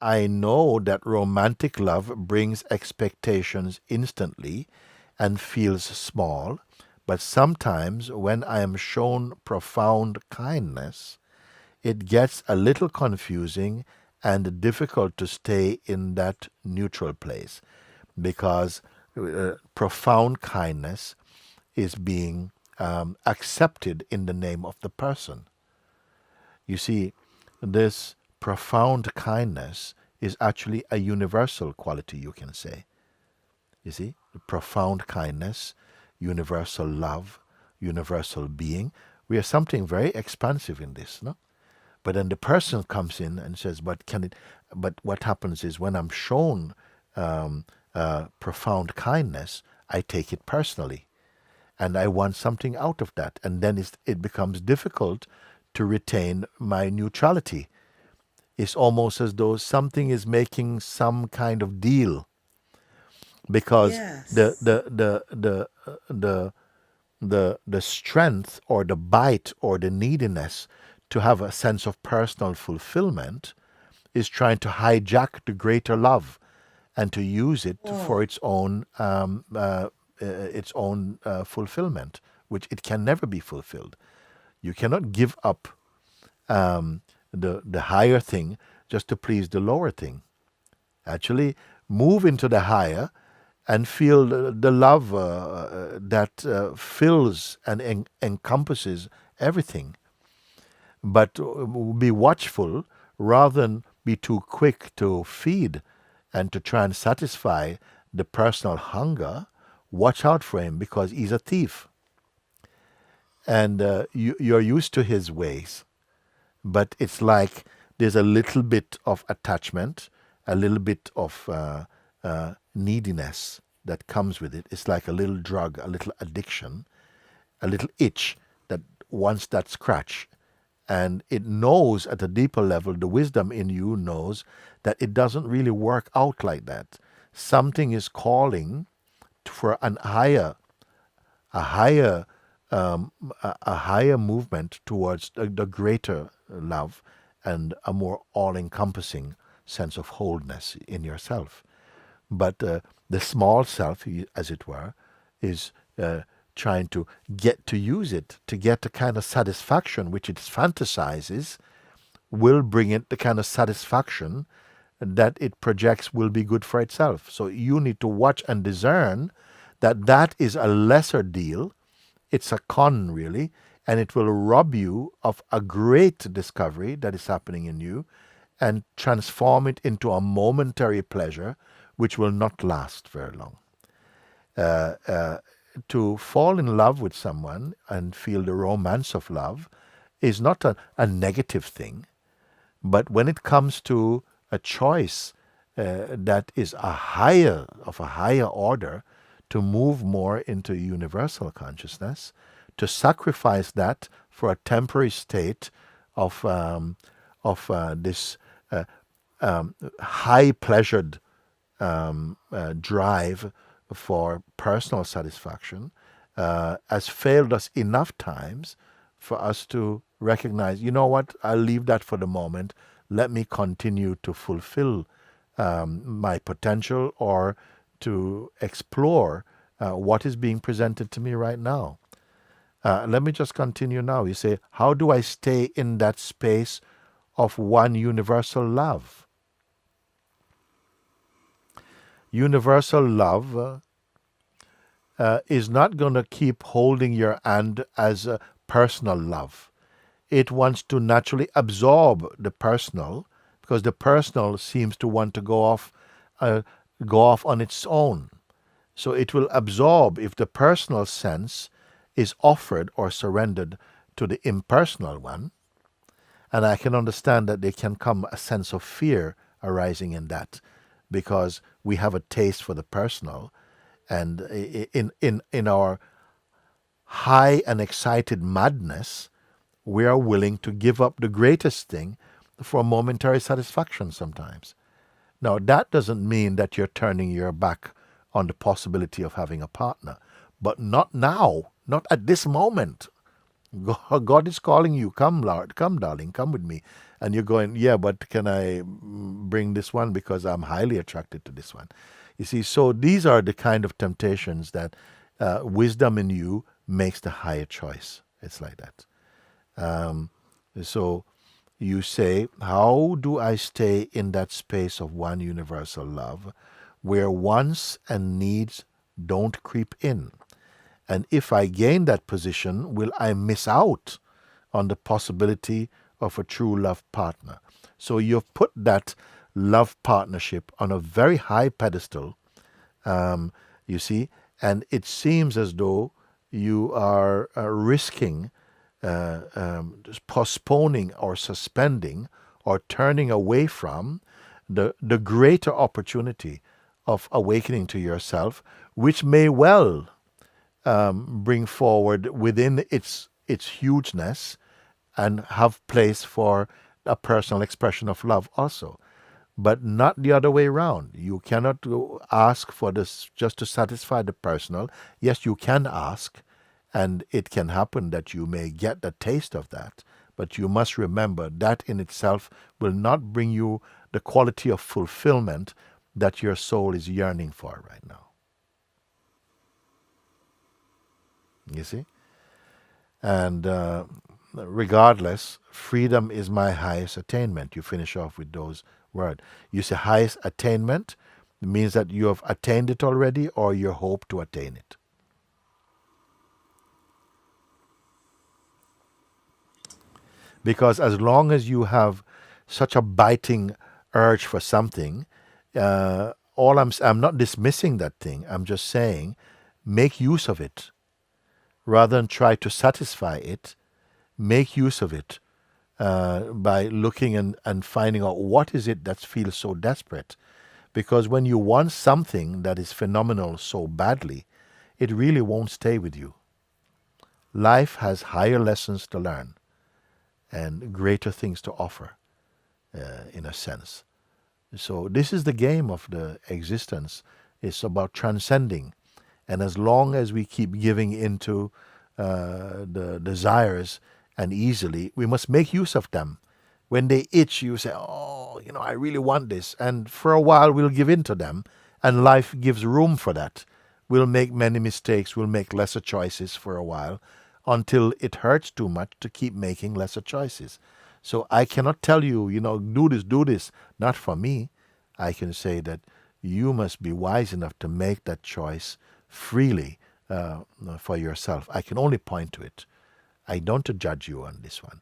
I know that romantic love brings expectations instantly and feels small, but sometimes when I am shown profound kindness, it gets a little confusing and difficult to stay in that neutral place because profound kindness is being accepted in the name of the person. You see, this profound kindness is actually a universal quality, you can say. You see, profound kindness, universal love, universal being. We are something very expansive in this, no? But then the person comes in and says, "But can it?" But what happens is when I'm shown profound kindness, I take it personally, and I want something out of that, and then it becomes difficult to retain my neutrality. It's almost as though something is making some kind of deal, because the Yes. the the the the strength or the bite or the neediness to have a sense of personal fulfillment is trying to hijack the greater love and to use it for Oh, its own fulfillment, which it can never be fulfilled. You cannot give up the higher thing just to please the lower thing. Actually, move into the higher and feel the love that fills and encompasses everything. But be watchful rather than be too quick to feed and to try and satisfy the personal hunger. Watch out for him because he's a thief, and you're used to his ways. But it's like there's a little bit of attachment, a little bit of neediness that comes with it. It's like a little drug, a little addiction, a little itch that wants that scratch. And it knows at a deeper level, the wisdom in you knows that it doesn't really work out like that. Something is calling for a higher, a higher movement towards the greater love and a more all-encompassing sense of wholeness in yourself. But the small self, as it were, is trying to get to use it to get the kind of satisfaction which it fantasizes will bring it the kind of satisfaction that it projects will be good for itself. So you need to watch and discern that that is a lesser deal. It's a con, really, and it will rob you of a great discovery that is happening in you and transform it into a momentary pleasure which will not last very long. Uh, uh, to fall in love with someone and feel the romance of love is not a negative thing, but when it comes to a choice that is of a higher order, to move more into universal consciousness, to sacrifice that for a temporary state of this high pleasured drive for personal satisfaction has failed us enough times for us to recognize, you know what, I'll leave that for the moment. Let me continue to fulfill my potential or to explore what is being presented to me right now. Let me just continue now. You say, how do I stay in that space of one universal love? Universal love is not going to keep holding your hand as a personal love. It wants to naturally absorb the personal because the personal seems to want to go off on its own. So it will absorb if the personal sense is offered or surrendered to the impersonal one. And I can understand that there can come a sense of fear arising in that because we have a taste for the personal. And in our high and excited madness, we are willing to give up the greatest thing for momentary satisfaction sometimes. Now, that doesn't mean that you're turning your back on the possibility of having a partner, but not now, not at this moment. God is calling you. Come, Lord. Come, darling. Come with me. And you're going, yeah, but can I bring this one because I'm highly attracted to this one? You see, so these are the kind of temptations that wisdom in you makes the higher choice. It's like that. So you say, how do I stay in that space of one universal love where wants and needs don't creep in? And if I gain that position, will I miss out on the possibility of a true love partner? So you've put that love partnership on a very high pedestal, you see, and it seems as though you are risking postponing or suspending or turning away from the greater opportunity of awakening to yourself, which may well bring forward within its hugeness and have place for a personal expression of love also, but not the other way around. You cannot ask for this just to satisfy the personal. Yes, you can ask, and it can happen that you may get the taste of that, but you must remember that in itself will not bring you the quality of fulfillment that your soul is yearning for right now. You see? And regardless, freedom is my highest attainment. You finish off with those words. You say highest attainment means that you have attained it already or you hope to attain it. Because as long as you have such a biting urge for something, I'm not dismissing that thing. I'm just saying, make use of it. Rather than try to satisfy it, make use of it by looking and finding out what is it that feels so desperate. Because when you want something that is phenomenal so badly, it really won't stay with you. Life has higher lessons to learn and greater things to offer, in a sense. So this is the game of the existence. It's about transcending. And as long as we keep giving into the desires and easily, we must make use of them. When they itch, you say, oh, I really want this. And for a while, we'll give in to them. And life gives room for that. We'll make many mistakes. We'll make lesser choices for a while until it hurts too much to keep making lesser choices. So I cannot tell you, do this. Not for me. I can say that you must be wise enough to make that choice freely for yourself. I can only point to it. I don't judge you on this one.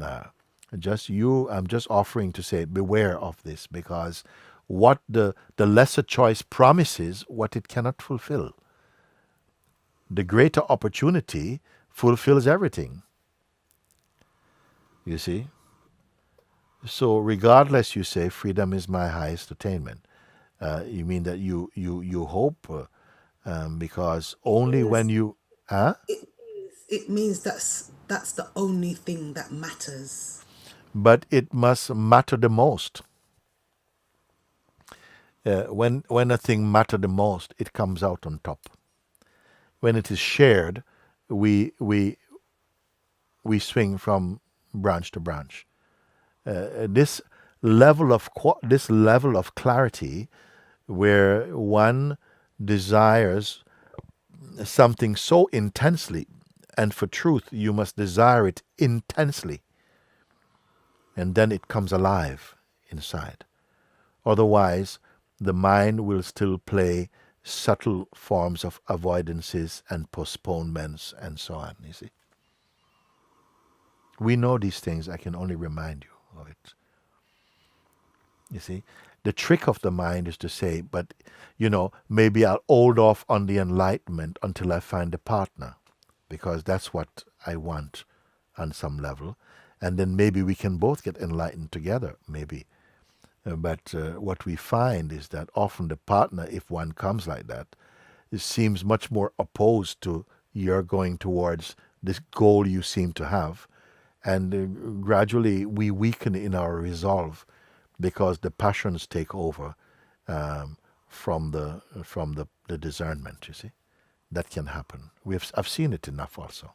I'm just offering to say beware of this, because what the lesser choice promises, what it cannot fulfill. The greater opportunity fulfills everything. You see? So regardless, you say, freedom is my highest attainment. You mean that you hope because only when you... Huh? It means that's the only thing that matters. But it must matter the most. When a thing matters the most, it comes out on top. When it is shared, we swing from branch to branch. This level of clarity, where one desires something so intensely, and for truth you must desire it intensely, and then it comes alive inside. Otherwise, the mind will still play subtle forms of avoidances and postponements and so on, you see. We know these things. I can only remind you of it. You see, the trick of the mind is to say, but, maybe I'll hold off on the enlightenment until I find a partner, because that's what I want on some level. And then maybe we can both get enlightened together, maybe. But what we find is that often the partner, if one comes like that, it seems much more opposed to your going towards this goal you seem to have. And gradually we weaken in our resolve, because the passions take over from the discernment, you see. That can happen. I've seen it enough also.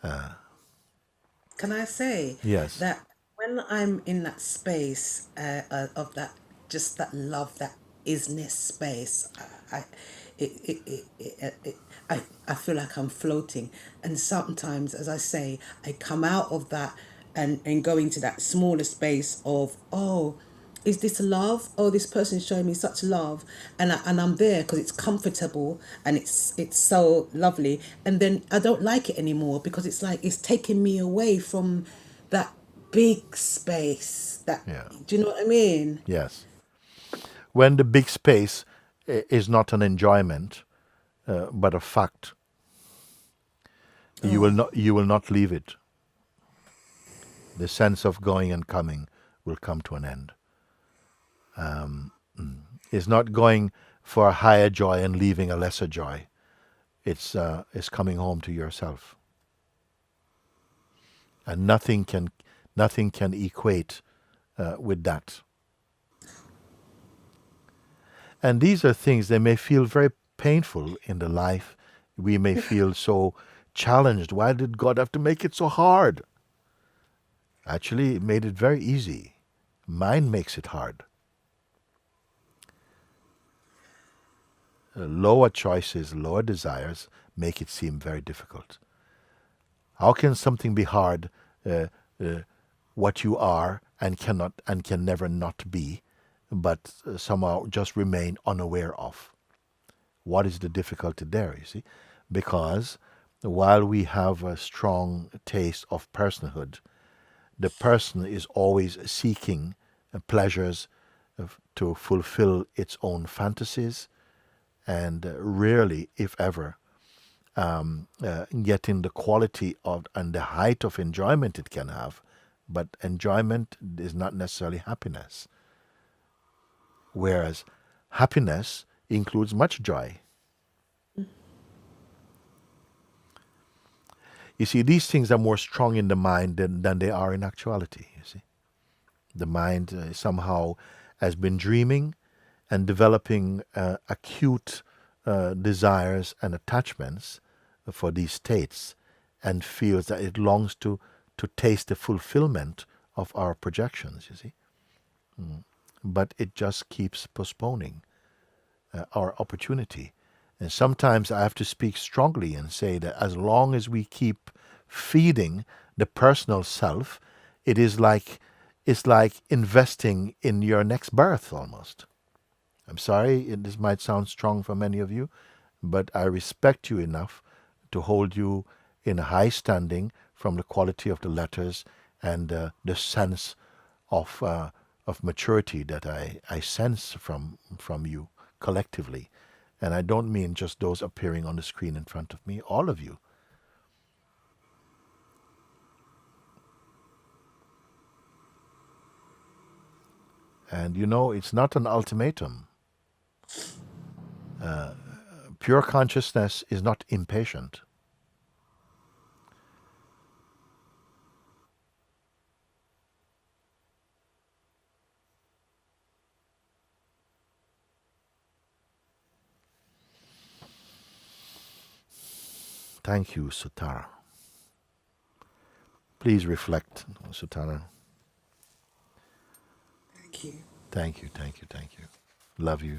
Can I say Yes. that when I'm in that space of that, just that love, that isness space, I feel like I'm floating. And sometimes, as I say, I come out of that and go into that smaller space of, oh, is this love? Oh, this person's showing me such love, and I'm there because it's comfortable and it's so lovely. And then I don't like it anymore because it's like it's taking me away from that big space. That, Yeah. do you know what I mean? Yes. When the big space is not an enjoyment, but a fact, Oh, you will not leave it. The sense of going and coming will come to an end. It's not going for a higher joy and leaving a lesser joy. It's coming home to yourself, and nothing can equate with that. And these are things, they may feel very painful in the life. We may feel so challenged. Why did God have to make it so hard? Actually, it made it very easy. Mind makes it hard. Lower choices, lower desires make it seem very difficult. How can something be hard, what you are and can never not be, but somehow just remain unaware of? What is the difficulty there, you see? Because while we have a strong taste of personhood, the person is always seeking pleasures to fulfill its own fantasies, and rarely, if ever, getting the quality of and the height of enjoyment it can have. But enjoyment is not necessarily happiness. Whereas happiness includes much joy. You see, these things are more strong in the mind than they are in actuality, you see. The mind somehow has been dreaming and developing acute desires and attachments for these states, and feels that it longs to taste the fulfillment of our projections, you see. But it just keeps postponing our opportunity. And sometimes I have to speak strongly and say that as long as we keep feeding the personal self, it's like investing in your next birth almost. I'm sorry, this might sound strong for many of you, but I respect you enough to hold you in a high standing from the quality of the letters and the sense of maturity that I sense from you collectively. And I don't mean just those appearing on the screen in front of me, all of you. And you know, it's not an ultimatum. Pure consciousness is not impatient. Thank you, Sutara. Please reflect, Sutara. thank you. Thank you, thank you, thank you. Love you.